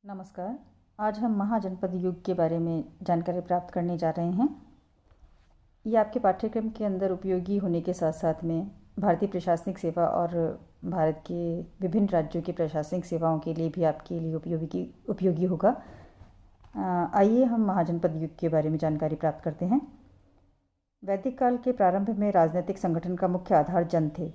नमस्कार। आज हम महाजनपद युग के बारे में जानकारी प्राप्त करने जा रहे हैं। ये आपके पाठ्यक्रम के अंदर उपयोगी होने के साथ साथ में भारतीय प्रशासनिक सेवा और भारत के विभिन्न राज्यों की प्रशासनिक सेवाओं के लिए भी आपके लिए उपयोगी होगा। आइए हम महाजनपद युग के बारे में जानकारी प्राप्त करते हैं। वैदिक काल के प्रारंभ में राजनीतिक संगठन का मुख्य आधार जन थे।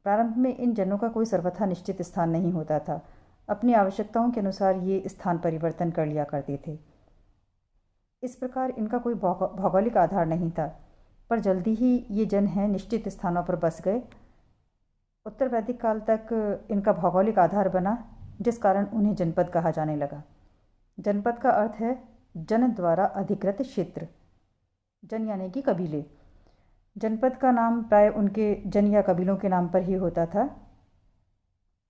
प्रारंभ में इन जनों का कोई सर्वथा निश्चित स्थान नहीं होता था। अपनी आवश्यकताओं के अनुसार ये स्थान परिवर्तन कर लिया करते थे। इस प्रकार इनका कोई भौगोलिक आधार नहीं था, पर जल्दी ही ये जन हैं निश्चित स्थानों पर बस गए। उत्तर वैदिक काल तक इनका भौगोलिक आधार बना, जिस कारण उन्हें जनपद कहा जाने लगा। जनपद का अर्थ है जन द्वारा अधिकृत क्षेत्र। जन यानी कि कबीले। जनपद का नाम प्राय उनके जन या कबीलों के नाम पर ही होता था।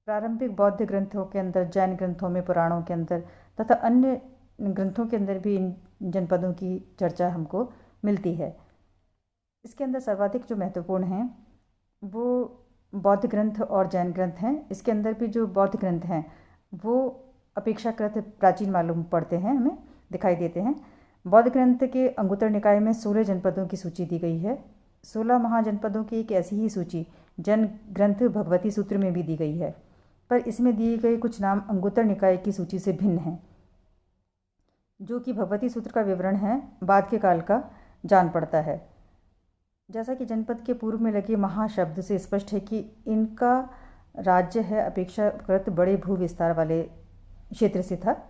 प्रारंभिक बौद्ध ग्रंथों के अंदर, जैन ग्रंथों में, पुराणों के अंदर तथा अन्य ग्रंथों के अंदर भी इन जनपदों की चर्चा हमको मिलती है। इसके अंदर सर्वाधिक जो महत्वपूर्ण हैं वो बौद्ध ग्रंथ और जैन ग्रंथ हैं। इसके अंदर भी जो बौद्ध ग्रंथ हैं वो अपेक्षाकृत प्राचीन मालूम पड़ते हैं, हमें दिखाई देते हैं। बौद्ध ग्रंथ के अंगुत्तर निकाय में 16 जनपदों की सूची दी गई है। 16 महाजनपदों की एक ऐसी ही सूची जैन ग्रंथ भगवती सूत्र में भी दी गई है, पर इसमें दिए गए कुछ नाम अंगुत्तर निकाय की सूची से भिन्न हैं। जो कि भगवती सूत्र का विवरण है, बाद के काल का जान पड़ता है। जैसा कि जनपद के पूर्व में लगे महाशब्द से स्पष्ट है कि इनका राज्य है अपेक्षाकृत बड़े भू विस्तार वाले क्षेत्र से था।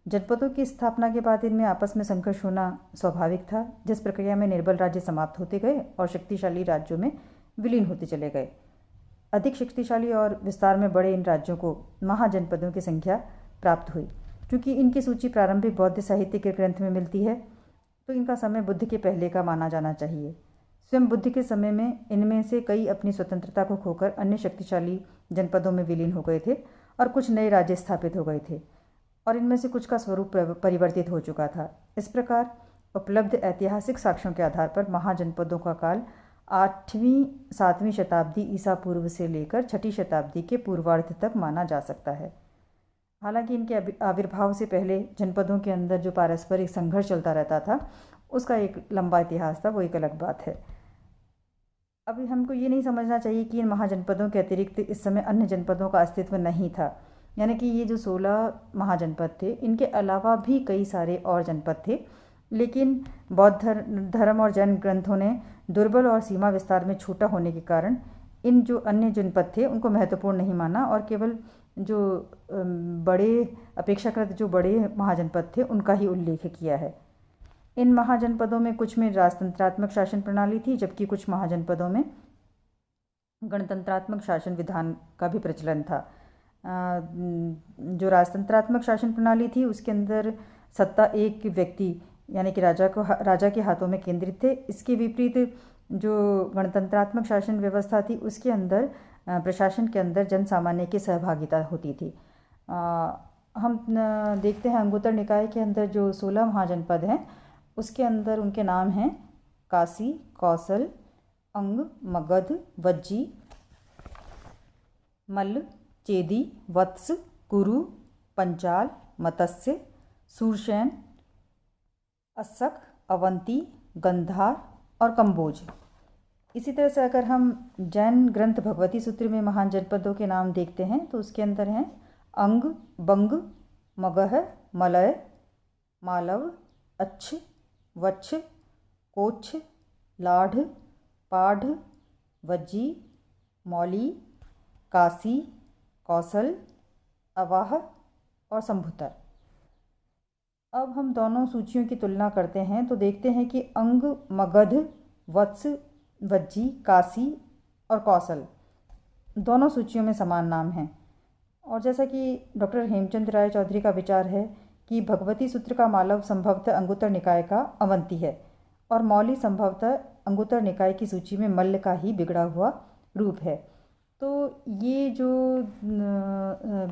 जनपदों की स्थापना के बाद इनमें आपस में संघर्ष होना स्वाभाविक था, जिस प्रक्रिया में निर्बल राज्य समाप्त होते गए और शक्तिशाली राज्यों में विलीन होते चले गए। अधिक शक्तिशाली और विस्तार में बड़े इन राज्यों को महाजनपदों की संख्या प्राप्त हुई। क्योंकि इनकी सूची प्रारंभिक बौद्ध साहित्य के ग्रंथ में मिलती है, तो इनका समय बुद्ध के पहले का माना जाना चाहिए। स्वयं बुद्ध के समय में इनमें से कई अपनी स्वतंत्रता को खोकर अन्य शक्तिशाली जनपदों में विलीन हो गए थे और कुछ नए राज्य स्थापित हो गए थे, और इनमें से कुछ का स्वरूप परिवर्तित हो चुका था। इस प्रकार उपलब्ध ऐतिहासिक साक्ष्यों के आधार पर महाजनपदों का काल 8वीं-7वीं शताब्दी ईसा पूर्व से लेकर 6ठी शताब्दी के पूर्वार्ध तक माना जा सकता है। हालांकि इनके आविर्भाव से पहले जनपदों के अंदर जो पारस्परिक संघर्ष चलता रहता था, उसका एक लंबा इतिहास था, वो एक अलग बात है। अभी हमको ये नहीं समझना चाहिए कि इन महाजनपदों के अतिरिक्त इस समय अन्य जनपदों का अस्तित्व नहीं था। यानी कि ये जो 16 महाजनपद थे, इनके अलावा भी कई सारे और जनपद थे, लेकिन बौद्ध धर्म और जैन ग्रंथों ने दुर्बल और सीमा विस्तार में छोटा होने के कारण इन जो अन्य जनपद थे उनको महत्वपूर्ण नहीं माना, और केवल जो बड़े अपेक्षाकृत जो बड़े महाजनपद थे उनका ही उल्लेख किया है। इन महाजनपदों में कुछ में राजतंत्रात्मक शासन प्रणाली थी, जबकि कुछ महाजनपदों में गणतंत्रात्मक शासन विधान का भी प्रचलन था। जो राजतंत्रात्मक शासन प्रणाली थी उसके अंदर सत्ता एक व्यक्ति यानी कि राजा के हाथों में केंद्रित थे। इसके विपरीत जो गणतंत्रात्मक शासन व्यवस्था थी उसके अंदर प्रशासन के अंदर जन सामान्य की सहभागिता होती थी। हम देखते हैं अंगुत्तर निकाय के अंदर जो 16 महाजनपद हैं उसके अंदर उनके नाम हैं काशी, कौसल, अंग, मगध, वज्जी, मल्ल, चेदी, वत्स, कुरु, पंचाल, मत्स्य, सूरसेन, अस्सक, अवंती, गंधार और कंबोज। इसी तरह से अगर हम जैन ग्रंथ भगवती सूत्र में महान जनपदों के नाम देखते हैं तो उसके अंदर हैं अंग, बंग, मगह, मलय, मालव, अच्छ, वच्छ, कोच्छ, लाढ़, पाढ़, वज्जी, मौली, काशी, कौसल, अवाह और संभुतर। अब हम दोनों सूचियों की तुलना करते हैं तो देखते हैं कि अंग, मगध, वत्स, वज्जी, काशी और कौसल दोनों सूचियों में समान नाम हैं। और जैसा कि डॉक्टर हेमचंद राय चौधरी का विचार है कि भगवती सूत्र का मालव संभवतः अंगुत्तर निकाय का अवंती है और मौली संभवतः अंगुत्तर निकाय की सूची में मल्ल का ही बिगड़ा हुआ रूप है। तो ये जो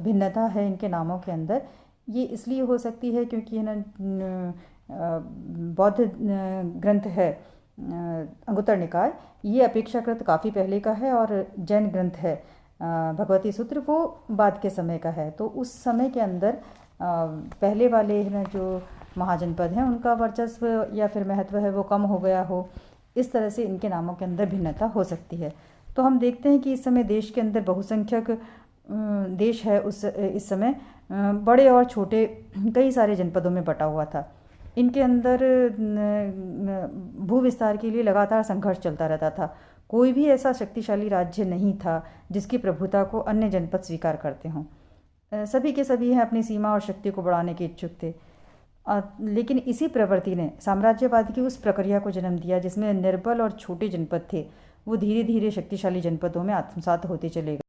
भिन्नता है इनके नामों के अंदर, ये इसलिए हो सकती है क्योंकि बौद्ध ग्रंथ है अंगुत्तर निकाय, ये अपेक्षाकृत काफ़ी पहले का है, और जैन ग्रंथ है भगवती सूत्र वो बाद के समय का है। तो उस समय के अंदर पहले वाले ना जो महाजनपद हैं उनका वर्चस्व या फिर महत्व है वो कम हो गया हो, इस तरह से इनके नामों के अंदर भिन्नता हो सकती है। तो हम देखते हैं कि इस समय देश के अंदर बहुसंख्यक देश है इस समय बड़े और छोटे कई सारे जनपदों में बटा हुआ था। इनके अंदर भू विस्तार के लिए लगातार संघर्ष चलता रहता था। कोई भी ऐसा शक्तिशाली राज्य नहीं था जिसकी प्रभुता को अन्य जनपद स्वीकार करते हों। सभी के सभी हैं अपनी सीमा और शक्ति को बढ़ाने के इच्छुक थे। लेकिन इसी प्रवृत्ति ने साम्राज्यवाद की उस प्रक्रिया को जन्म दिया जिसमें निर्बल और छोटे जनपद थे वो धीरे धीरे शक्तिशाली जनपदों में आत्मसात होते चले गए।